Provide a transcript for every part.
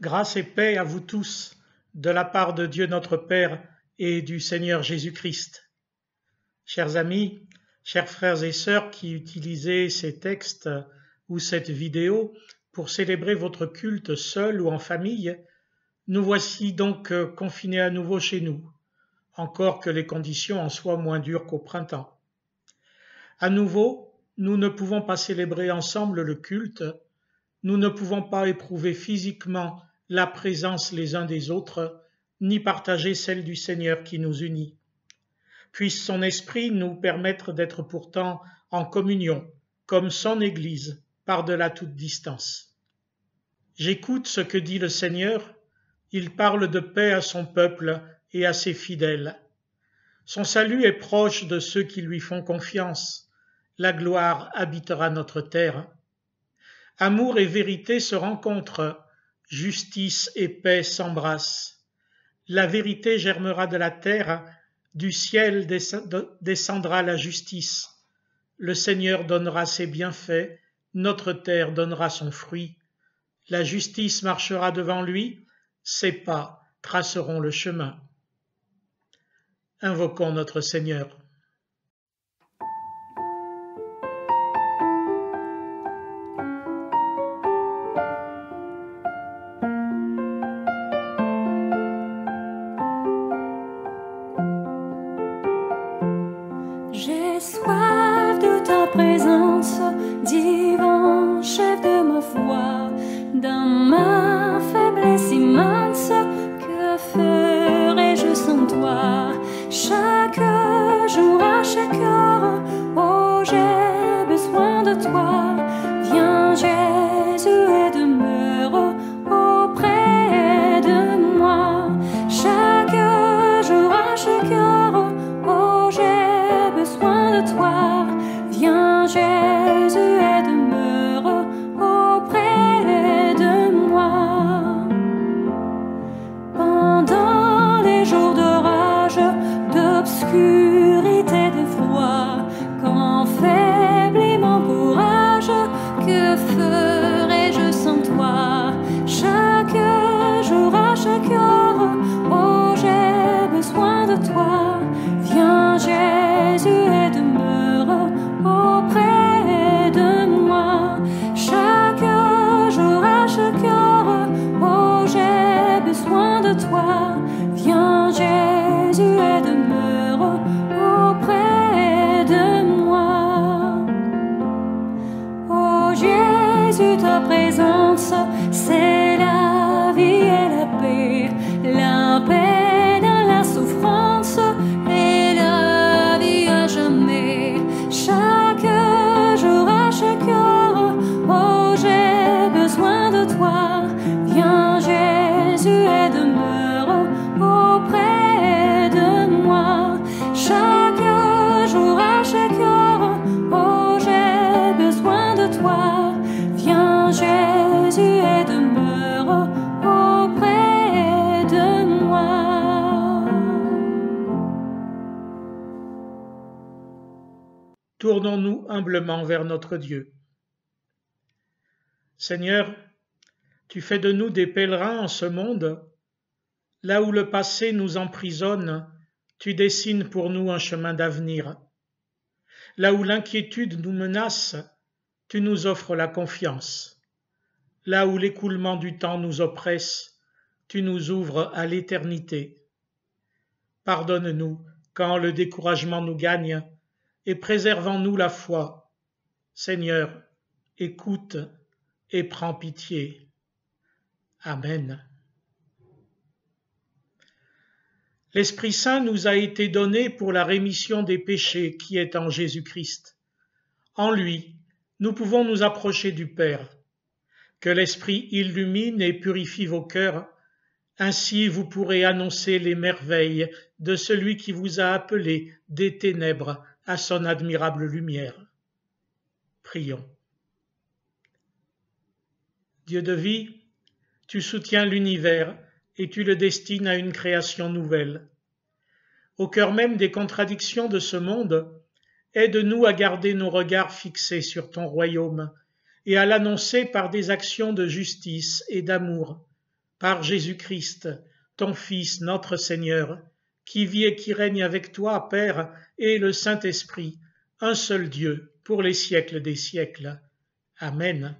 Grâce et paix à vous tous, de la part de Dieu notre Père et du Seigneur Jésus-Christ. Chers amis, chers frères et sœurs qui utilisez ces textes ou cette vidéo pour célébrer votre culte seul ou en famille, nous voici donc confinés à nouveau chez nous, encore que les conditions en soient moins dures qu'au printemps. À nouveau, nous ne pouvons pas célébrer ensemble le culte, nous ne pouvons pas éprouver physiquement la présence les uns des autres, ni partager celle du Seigneur qui nous unit. Puisse son esprit nous permettre d'être pourtant en communion, comme son Église, par-delà toute distance. J'écoute ce que dit le Seigneur, il parle de paix à son peuple et à ses fidèles. Son salut est proche de ceux qui lui font confiance, la gloire habitera notre terre. Amour et vérité se rencontrent, justice et paix s'embrassent. La vérité germera de la terre, du ciel descendra la justice. Le Seigneur donnera ses bienfaits, notre terre donnera son fruit. La justice marchera devant lui, ses pas traceront le chemin. Invoquons notre Seigneur. J'ai soif de ta présence, divin chef de ma foi, dans ma faiblesse immense, que ferais-je sans toi? Chaque jour, à chaque heure, oh j'ai besoin de toi. Viens Jésus et demeure auprès de moi. Chaque jour, à chaque heure, oh j'ai besoin de toi. Viens Jésus et demeure auprès de moi. Pendant les jours d'orage, d'obscurité, de froid, quand faiblit mon courage, que ferais-je sans toi? Chaque jour, à chaque heure, oh j'ai besoin de toi. Viens Jésus et demeure auprès de moi. Chaque jour, à chaque heure, oh j'ai besoin de toi. Viens Jésus et demeure auprès de moi. Oh Jésus, ta présence, c'est la vie et la paix dans la souffrance et la vie à jamais. Chaque jour, à chaque heure, oh j'ai besoin de toi. Viens Jésus et demeure auprès de moi. Chaque jour, à chaque heure, oh j'ai besoin de toi. Viens Jésus et demeure auprès de moi. Tournons-nous humblement vers notre Dieu. Seigneur, tu fais de nous des pèlerins en ce monde. Là où le passé nous emprisonne, tu dessines pour nous un chemin d'avenir. Là où l'inquiétude nous menace, tu nous offres la confiance. Là où l'écoulement du temps nous oppresse, tu nous ouvres à l'éternité. Pardonne-nous quand le découragement nous gagne et préservons-nous la foi. Seigneur, écoute et prends pitié. Amen. L'Esprit Saint nous a été donné pour la rémission des péchés qui est en Jésus-Christ. En lui, nous pouvons nous approcher du Père. Que l'Esprit illumine et purifie vos cœurs, ainsi vous pourrez annoncer les merveilles de celui qui vous a appelé des ténèbres à son admirable lumière. Prions. Dieu de vie, tu soutiens l'univers et tu le destines à une création nouvelle. Au cœur même des contradictions de ce monde, aide-nous à garder nos regards fixés sur ton royaume et à l'annoncer par des actions de justice et d'amour, par Jésus-Christ, ton Fils, notre Seigneur, qui vit et qui règne avec toi, Père, et le Saint-Esprit, un seul Dieu, pour les siècles des siècles. Amen.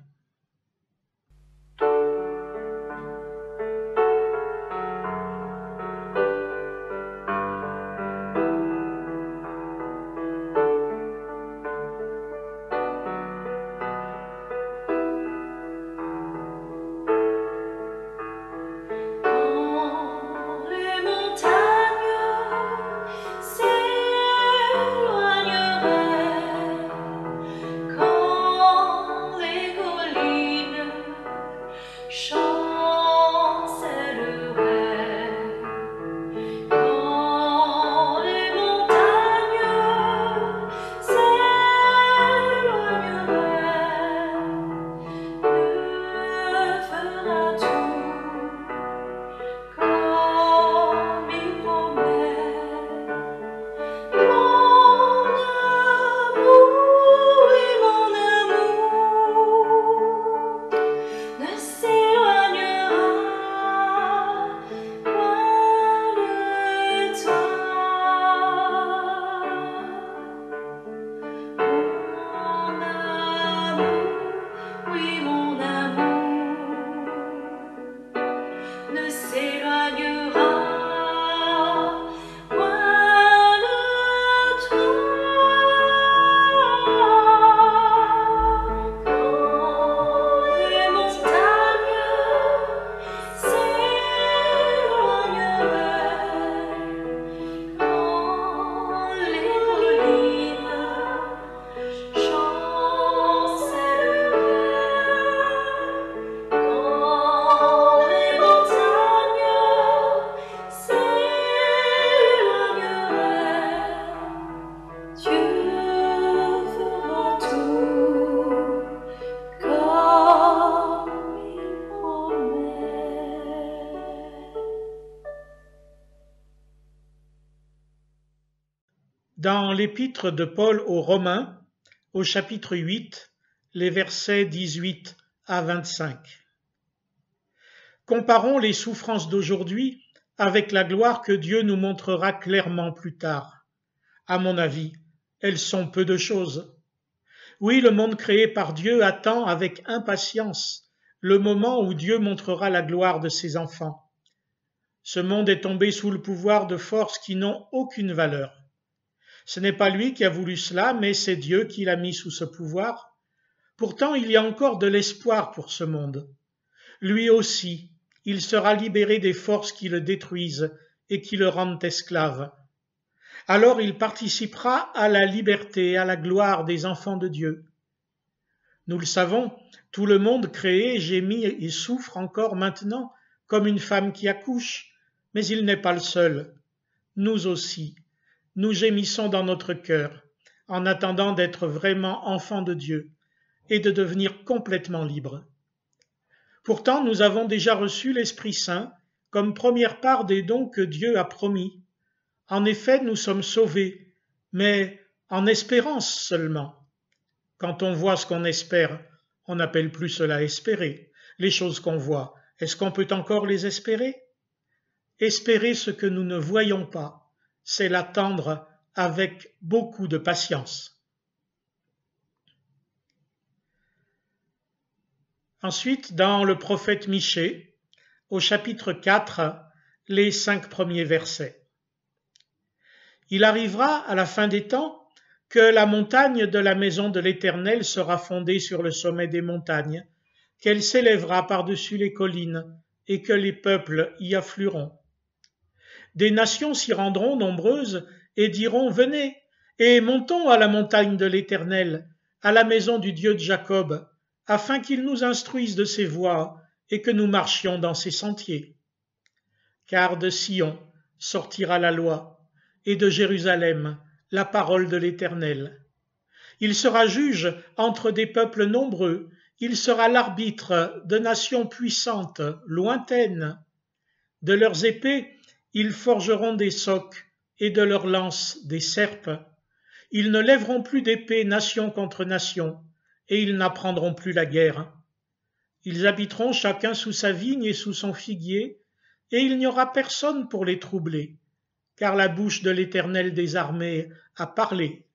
Dans l'épître de Paul aux Romains, au chapitre 8, les versets 18 à 25. Comparons les souffrances d'aujourd'hui avec la gloire que Dieu nous montrera clairement plus tard. À mon avis, elles sont peu de choses. Oui, le monde créé par Dieu attend avec impatience le moment où Dieu montrera la gloire de ses enfants. Ce monde est tombé sous le pouvoir de forces qui n'ont aucune valeur. Ce n'est pas lui qui a voulu cela, mais c'est Dieu qui l'a mis sous ce pouvoir. Pourtant, il y a encore de l'espoir pour ce monde. Lui aussi, il sera libéré des forces qui le détruisent et qui le rendent esclave. Alors il participera à la liberté et à la gloire des enfants de Dieu. Nous le savons, tout le monde créé gémit et souffre encore maintenant, comme une femme qui accouche, mais il n'est pas le seul. Nous aussi, nous gémissons dans notre cœur, en attendant d'être vraiment enfants de Dieu et de devenir complètement libres. Pourtant, nous avons déjà reçu l'Esprit Saint comme première part des dons que Dieu a promis. En effet, nous sommes sauvés, mais en espérance seulement. Quand on voit ce qu'on espère, on n'appelle plus cela espérer. Les choses qu'on voit, est-ce qu'on peut encore les espérer? Espérer ce que nous ne voyons pas, c'est l'attendre avec beaucoup de patience. Ensuite, dans le prophète Michée, au chapitre 4, les 5 premiers versets. Il arrivera à la fin des temps que la montagne de la maison de l'Éternel sera fondée sur le sommet des montagnes, qu'elle s'élèvera par-dessus les collines, et que les peuples y afflueront. Des nations s'y rendront nombreuses et diront « Venez, et montons à la montagne de l'Éternel, à la maison du Dieu de Jacob, afin qu'il nous instruise de ses voies et que nous marchions dans ses sentiers. Car de Sion sortira la loi, et de Jérusalem la parole de l'Éternel. Il sera juge entre des peuples nombreux, il sera l'arbitre de nations puissantes, lointaines. De leurs épées, ils forgeront des socs, et de leurs lances des serpes. Ils ne lèveront plus d'épée nation contre nation, et ils n'apprendront plus la guerre. Ils habiteront chacun sous sa vigne et sous son figuier, et il n'y aura personne pour les troubler, car la bouche de l'Éternel des armées a parlé.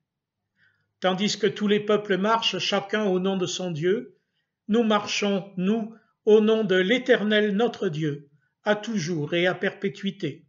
Tandis que tous les peuples marchent chacun au nom de son Dieu, nous marchons, nous, au nom de l'Éternel notre Dieu, à toujours et à perpétuité.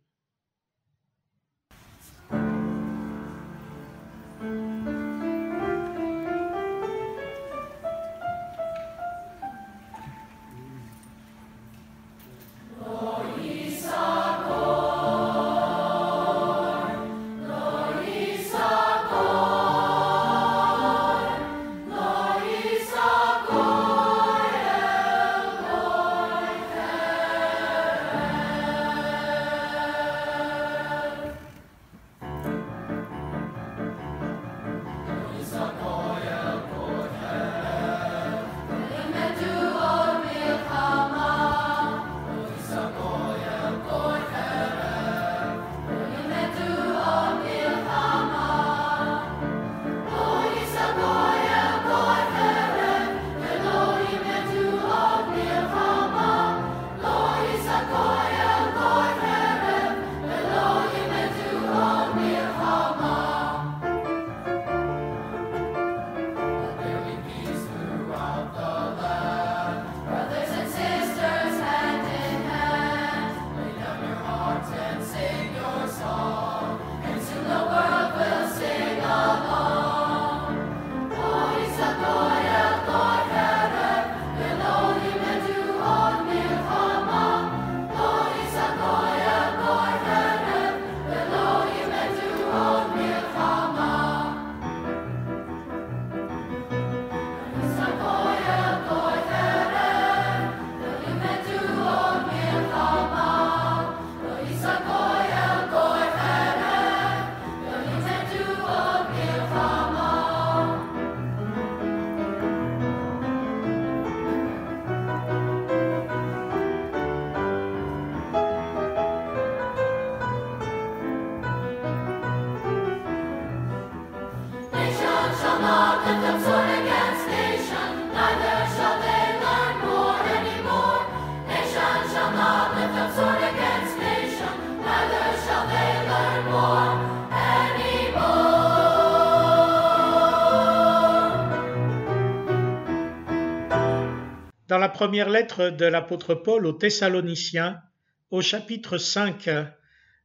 Dans la première lettre de l'apôtre Paul aux Thessaloniciens, au chapitre 5,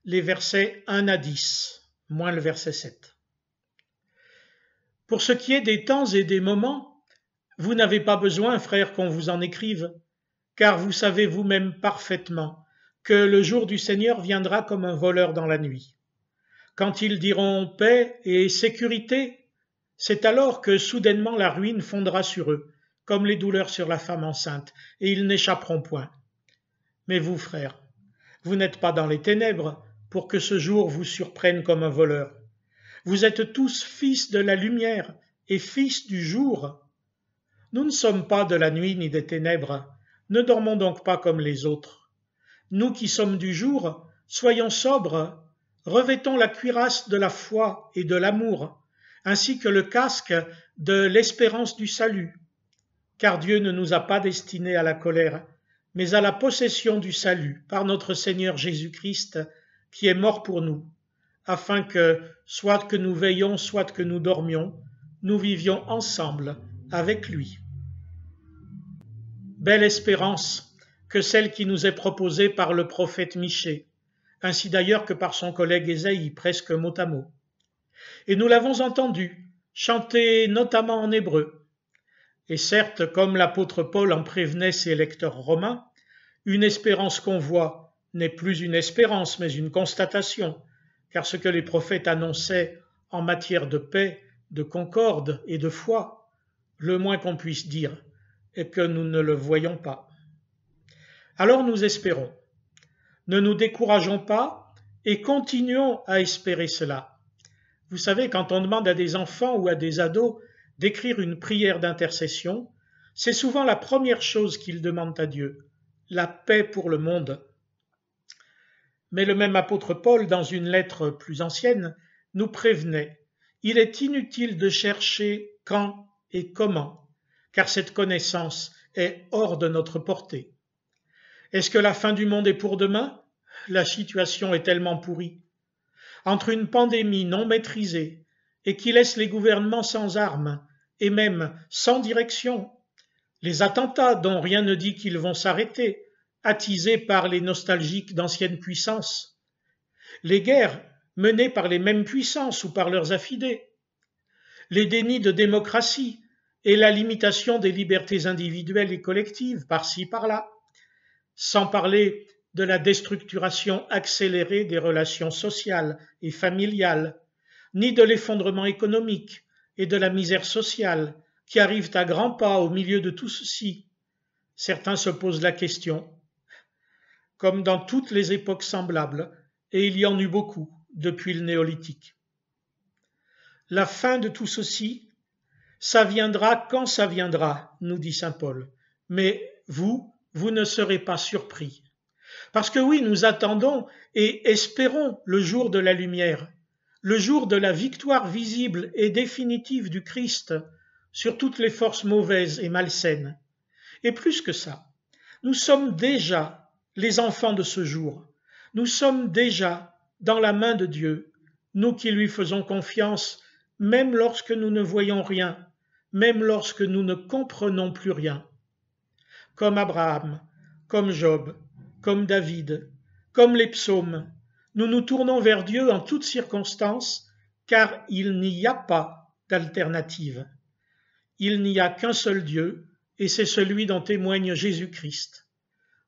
les versets 1 à 10, moins le verset 7. Pour ce qui est des temps et des moments, vous n'avez pas besoin, frères, qu'on vous en écrive, car vous savez vous-même parfaitement que le jour du Seigneur viendra comme un voleur dans la nuit. Quand ils diront paix et sécurité, c'est alors que soudainement la ruine fondra sur eux, comme les douleurs sur la femme enceinte, et ils n'échapperont point. Mais vous, frères, vous n'êtes pas dans les ténèbres pour que ce jour vous surprenne comme un voleur. Vous êtes tous fils de la lumière et fils du jour. Nous ne sommes pas de la nuit ni des ténèbres, ne dormons donc pas comme les autres. Nous qui sommes du jour, soyons sobres, revêtons la cuirasse de la foi et de l'amour, ainsi que le casque de l'espérance du salut. Car Dieu ne nous a pas destinés à la colère, mais à la possession du salut par notre Seigneur Jésus-Christ, qui est mort pour nous, afin que, soit que nous veillions, soit que nous dormions, nous vivions ensemble avec lui. Belle espérance que celle qui nous est proposée par le prophète Michée, ainsi d'ailleurs que par son collègue Ésaïe, presque mot à mot. Et nous l'avons entendu, chanter notamment en hébreu. Et certes, comme l'apôtre Paul en prévenait ses lecteurs romains, une espérance qu'on voit n'est plus une espérance, mais une constatation, car ce que les prophètes annonçaient en matière de paix, de concorde et de foi, le moins qu'on puisse dire est que nous ne le voyons pas. Alors nous espérons. Ne nous décourageons pas et continuons à espérer cela. Vous savez, quand on demande à des enfants ou à des ados d'écrire une prière d'intercession, c'est souvent la première chose qu'ils demandent à Dieu, la paix pour le monde. Mais le même apôtre Paul, dans une lettre plus ancienne, nous prévenait, il est inutile de chercher quand et comment, car cette connaissance est hors de notre portée. Est-ce que la fin du monde est pour demain? La situation est tellement pourrie. Entre une pandémie non maîtrisée et qui laisse les gouvernements sans armes et même sans direction, les attentats dont rien ne dit qu'ils vont s'arrêter, attisés par les nostalgiques d'anciennes puissances, les guerres menées par les mêmes puissances ou par leurs affidés, les dénis de démocratie et la limitation des libertés individuelles et collectives par-ci par-là, sans parler de la déstructuration accélérée des relations sociales et familiales, ni de l'effondrement économique et de la misère sociale qui arrivent à grands pas au milieu de tout ceci. Certains se posent la question, comme dans toutes les époques semblables, et il y en eut beaucoup depuis le néolithique. La fin de tout ceci, ça viendra quand ça viendra, nous dit saint Paul, mais vous ne serez pas surpris. Parce que oui, nous attendons et espérons le jour de la lumière, le jour de la victoire visible et définitive du Christ sur toutes les forces mauvaises et malsaines. Et plus que ça, nous sommes déjà les enfants de ce jour. Nous sommes déjà dans la main de Dieu, nous qui lui faisons confiance, même lorsque nous ne voyons rien, même lorsque nous ne comprenons plus rien. Comme Abraham, comme Job, comme David, comme les psaumes, nous nous tournons vers Dieu en toutes circonstances, car il n'y a pas d'alternative. Il n'y a qu'un seul Dieu, et c'est celui dont témoigne Jésus-Christ.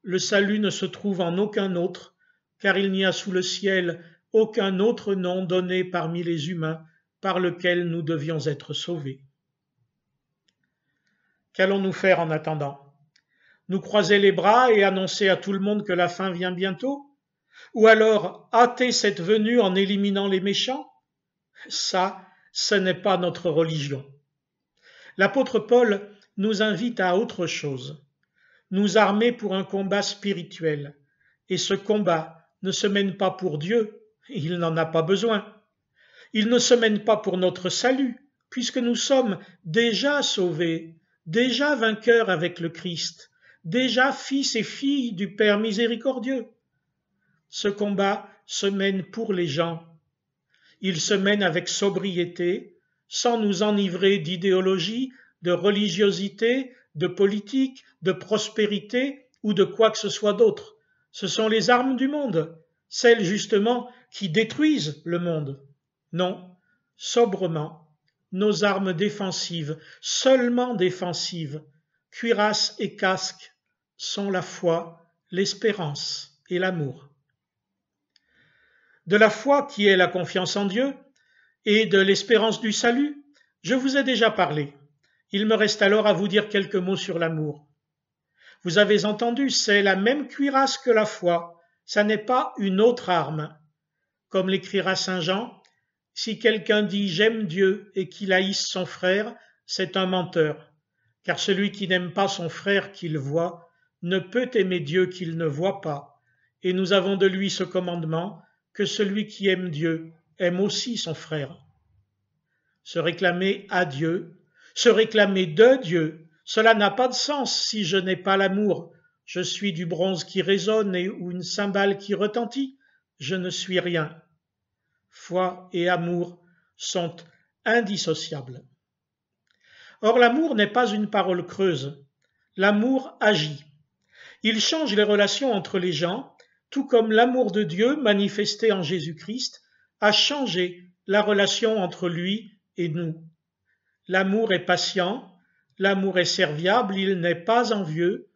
Le salut ne se trouve en aucun autre, car il n'y a sous le ciel aucun autre nom donné parmi les humains par lequel nous devions être sauvés. Qu'allons-nous faire en attendant? Nous croiser les bras et annoncer à tout le monde que la fin vient bientôt? Ou alors hâter cette venue en éliminant les méchants? Ça, ce n'est pas notre religion. L'apôtre Paul nous invite à autre chose, nous armer pour un combat spirituel. Et ce combat ne se mène pas pour Dieu, il n'en a pas besoin. Il ne se mène pas pour notre salut, puisque nous sommes déjà sauvés, déjà vainqueurs avec le Christ, déjà fils et filles du Père miséricordieux. Ce combat se mène pour les gens. Il se mène avec sobriété, sans nous enivrer d'idéologie, de religiosité, de politique, de prospérité ou de quoi que ce soit d'autre. Ce sont les armes du monde, celles justement qui détruisent le monde. Non, sobrement, nos armes défensives, seulement défensives, cuirasse et casque, sont la foi, l'espérance et l'amour. De la foi qui est la confiance en Dieu et de l'espérance du salut, je vous ai déjà parlé. Il me reste alors à vous dire quelques mots sur l'amour. Vous avez entendu, c'est la même cuirasse que la foi, ça n'est pas une autre arme. Comme l'écrira saint Jean, si quelqu'un dit « j'aime Dieu » et qu'il haïsse son frère, c'est un menteur, car celui qui n'aime pas son frère qu'il voit ne peut aimer Dieu qu'il ne voit pas, et nous avons de lui ce commandement, que celui qui aime Dieu aime aussi son frère. Se réclamer à Dieu, se réclamer de Dieu, cela n'a pas de sens si je n'ai pas l'amour. Je suis du bronze qui résonne ou une cymbale qui retentit, je ne suis rien. Foi et amour sont indissociables. Or, l'amour n'est pas une parole creuse. L'amour agit. Il change les relations entre les gens, tout comme l'amour de Dieu manifesté en Jésus-Christ a changé la relation entre lui et nous. L'amour est patient, l'amour est serviable, il n'est pas envieux.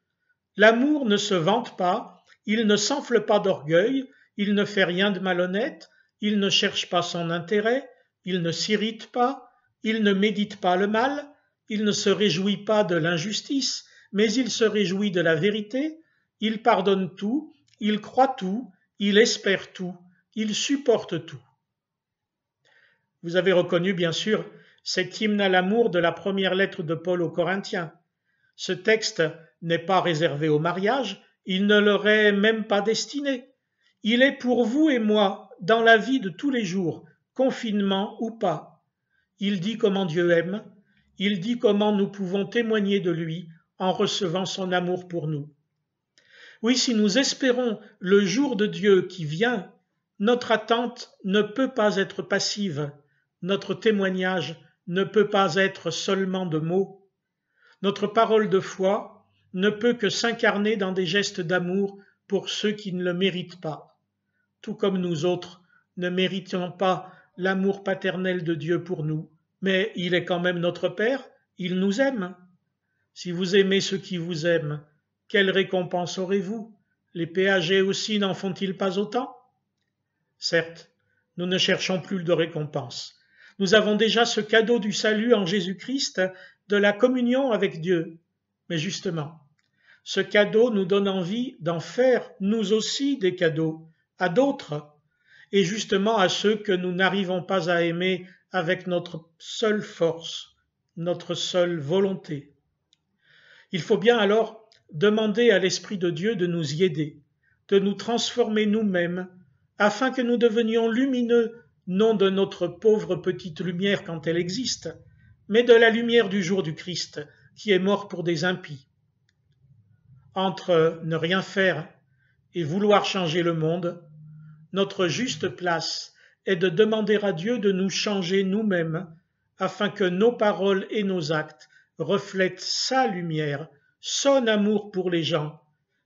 L'amour ne se vante pas, il ne s'enfle pas d'orgueil, il ne fait rien de malhonnête, il ne cherche pas son intérêt, il ne s'irrite pas, il ne médite pas le mal, il ne se réjouit pas de l'injustice, mais il se réjouit de la vérité, il pardonne tout, il croit tout, il espère tout, il supporte tout. Vous avez reconnu, bien sûr, cet hymne à l'amour de la première lettre de Paul aux Corinthiens. Ce texte n'est pas réservé au mariage, il ne leur est même pas destiné. Il est pour vous et moi, dans la vie de tous les jours, confinement ou pas. Il dit comment Dieu aime, il dit comment nous pouvons témoigner de lui en recevant son amour pour nous. Oui, si nous espérons le jour de Dieu qui vient, notre attente ne peut pas être passive, notre témoignage ne peut pas être seulement de mots. Notre parole de foi ne peut que s'incarner dans des gestes d'amour pour ceux qui ne le méritent pas, tout comme nous autres ne méritons pas l'amour paternel de Dieu pour nous, mais il est quand même notre Père, il nous aime. Si vous aimez ceux qui vous aiment, quelle récompense aurez-vous? Les péagers aussi n'en font-ils pas autant? Certes, nous ne cherchons plus de récompense. Nous avons déjà ce cadeau du salut en Jésus-Christ, de la communion avec Dieu. Mais justement, ce cadeau nous donne envie d'en faire, nous aussi, des cadeaux à d'autres, et justement à ceux que nous n'arrivons pas à aimer avec notre seule force, notre seule volonté. Il faut bien alors demander à l'Esprit de Dieu de nous y aider, de nous transformer nous-mêmes, afin que nous devenions lumineux, non de notre pauvre petite lumière quand elle existe, mais de la lumière du jour du Christ, qui est mort pour des impies. Entre ne rien faire et vouloir changer le monde, notre juste place est de demander à Dieu de nous changer nous-mêmes, afin que nos paroles et nos actes reflètent sa lumière, son amour pour les gens,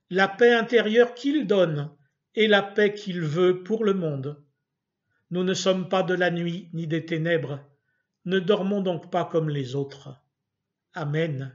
la paix intérieure qu'il donne et la paix qu'il veut pour le monde. Nous ne sommes pas de la nuit ni des ténèbres, ne dormons donc pas comme les autres. Amen.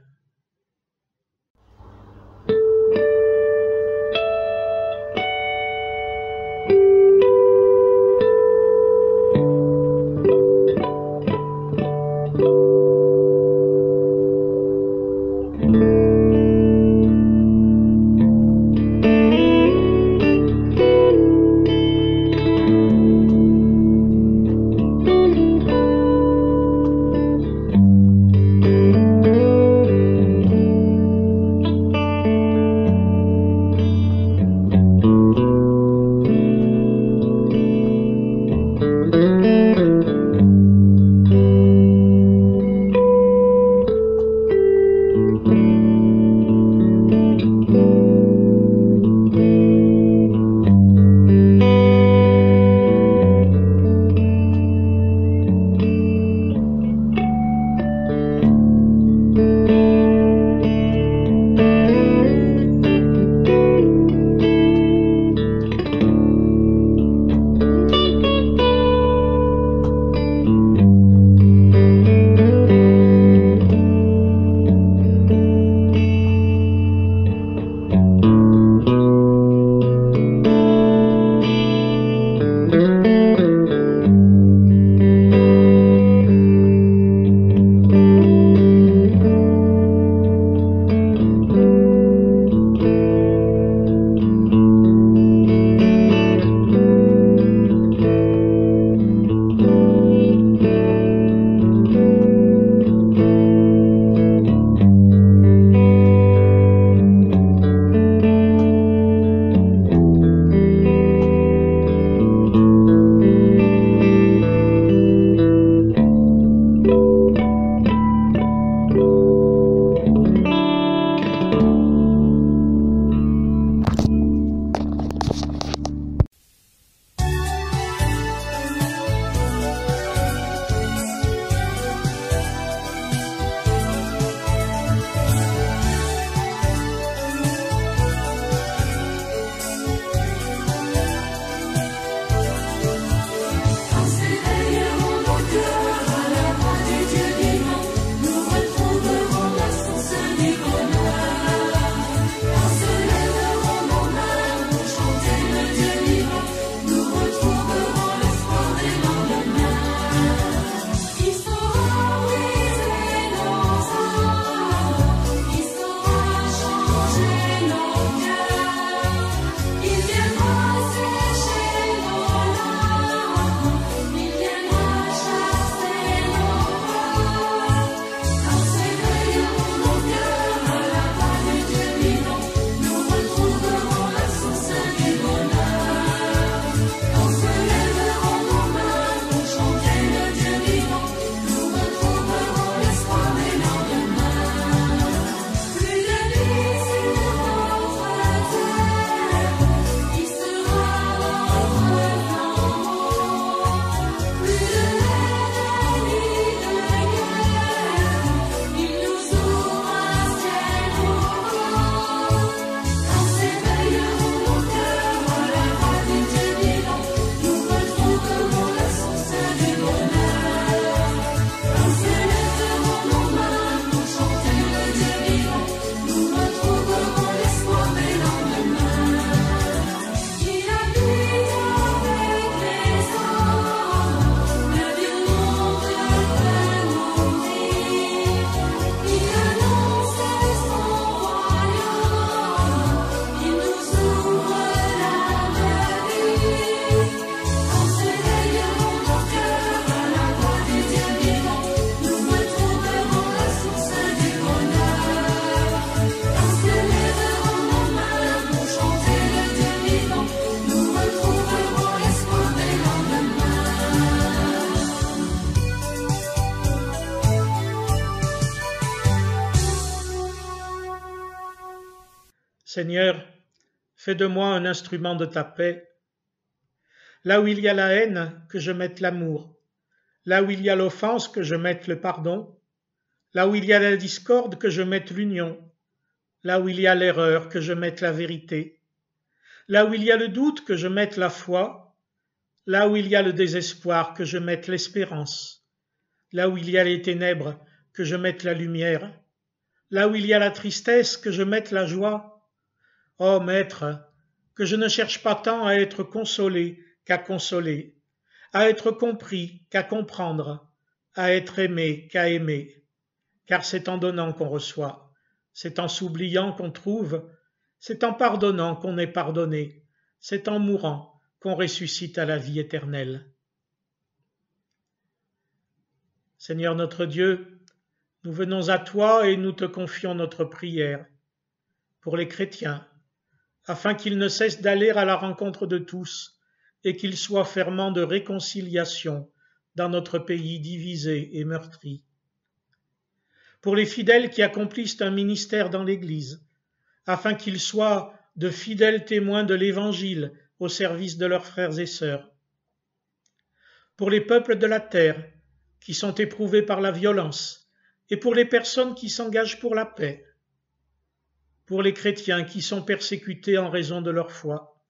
Seigneur, fais de moi un instrument de ta paix. Là où il y a la haine, que je mette l'amour. Là où il y a l'offense, que je mette le pardon. Là où il y a la discorde, que je mette l'union. Là où il y a l'erreur, que je mette la vérité. Là où il y a le doute, que je mette la foi. Là où il y a le désespoir, que je mette l'espérance. Là où il y a les ténèbres, que je mette la lumière. Là où il y a la tristesse, que je mette la joie. Ô Maître, que je ne cherche pas tant à être consolé qu'à consoler, à être compris qu'à comprendre, à être aimé qu'à aimer. Car c'est en donnant qu'on reçoit, c'est en s'oubliant qu'on trouve, c'est en pardonnant qu'on est pardonné, c'est en mourant qu'on ressuscite à la vie éternelle. Seigneur notre Dieu, nous venons à toi et nous te confions notre prière pour les chrétiens, afin qu'ils ne cessent d'aller à la rencontre de tous et qu'ils soient ferments de réconciliation dans notre pays divisé et meurtri. Pour les fidèles qui accomplissent un ministère dans l'Église, afin qu'ils soient de fidèles témoins de l'Évangile au service de leurs frères et sœurs. Pour les peuples de la terre qui sont éprouvés par la violence, et pour les personnes qui s'engagent pour la paix. Pour les chrétiens qui sont persécutés en raison de leur foi.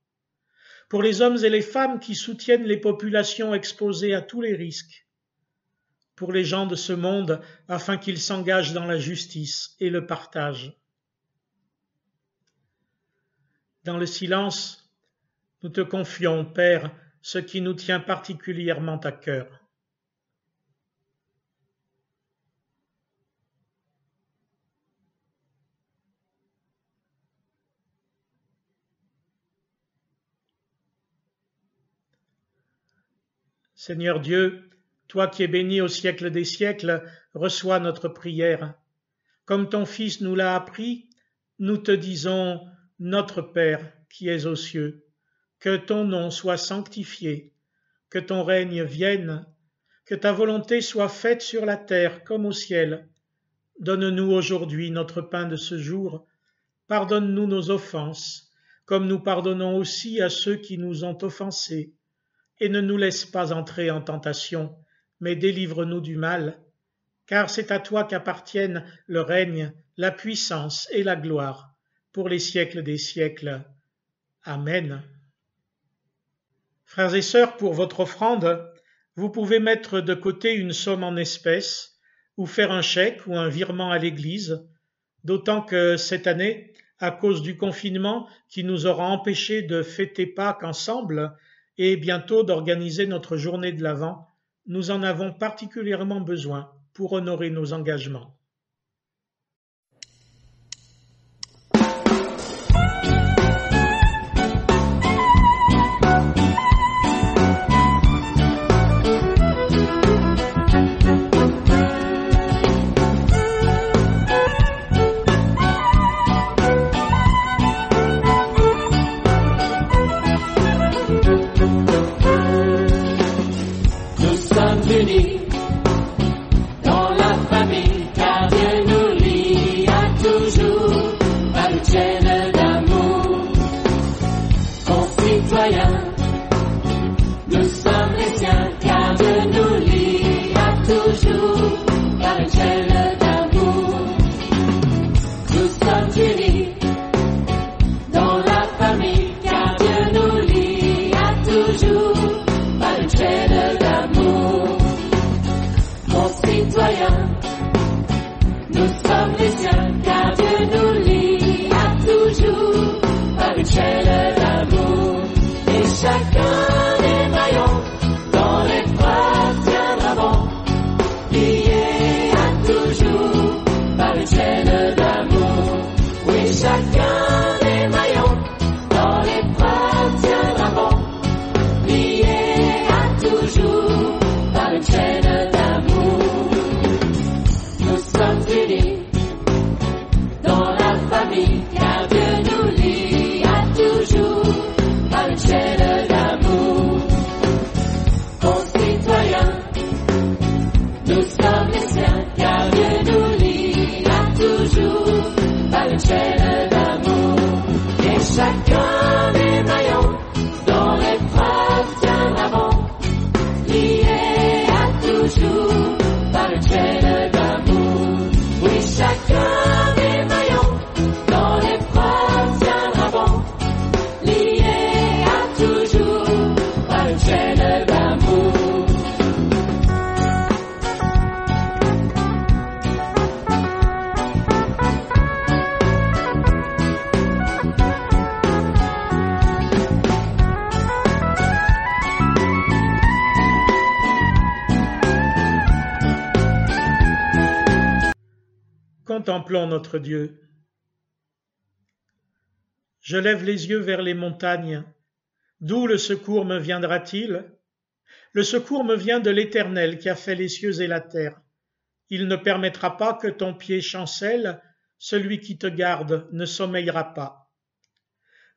Pour les hommes et les femmes qui soutiennent les populations exposées à tous les risques. Pour les gens de ce monde, afin qu'ils s'engagent dans la justice et le partage. Dans le silence, nous te confions, Père, ce qui nous tient particulièrement à cœur. Seigneur Dieu, toi qui es béni au siècle des siècles, reçois notre prière. Comme ton Fils nous l'a appris, nous te disons, notre Père qui es aux cieux, que ton nom soit sanctifié, que ton règne vienne, que ta volonté soit faite sur la terre comme au ciel. Donne-nous aujourd'hui notre pain de ce jour. Pardonne-nous nos offenses, comme nous pardonnons aussi à ceux qui nous ont offensés. Et ne nous laisse pas entrer en tentation, mais délivre-nous du mal, car c'est à toi qu'appartiennent le règne, la puissance et la gloire, pour les siècles des siècles. Amen. Frères et sœurs, pour votre offrande, vous pouvez mettre de côté une somme en espèces, ou faire un chèque ou un virement à l'Église, d'autant que cette année, à cause du confinement qui nous aura empêchés de fêter Pâques ensemble, et bientôt d'organiser notre journée de l'Avent, nous en avons particulièrement besoin pour honorer nos engagements. Dans la famille Contemplons notre Dieu. Je lève les yeux vers les montagnes. D'où le secours me viendra-t-il? Le secours me vient de l'Éternel qui a fait les cieux et la terre. Il ne permettra pas que ton pied chancelle, celui qui te garde ne sommeillera pas.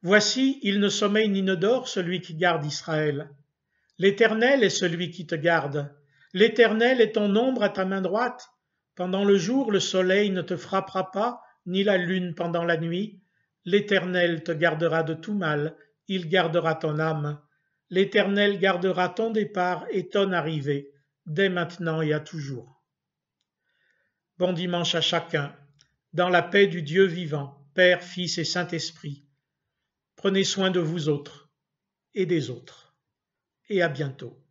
Voici, il ne sommeille ni ne dort, celui qui garde Israël. L'Éternel est celui qui te garde. L'Éternel est ton ombre à ta main droite. Pendant le jour, le soleil ne te frappera pas, ni la lune pendant la nuit. L'Éternel te gardera de tout mal, il gardera ton âme. L'Éternel gardera ton départ et ton arrivée, dès maintenant et à toujours. Bon dimanche à chacun, dans la paix du Dieu vivant, Père, Fils et Saint-Esprit. Prenez soin de vous autres et des autres. Et à bientôt.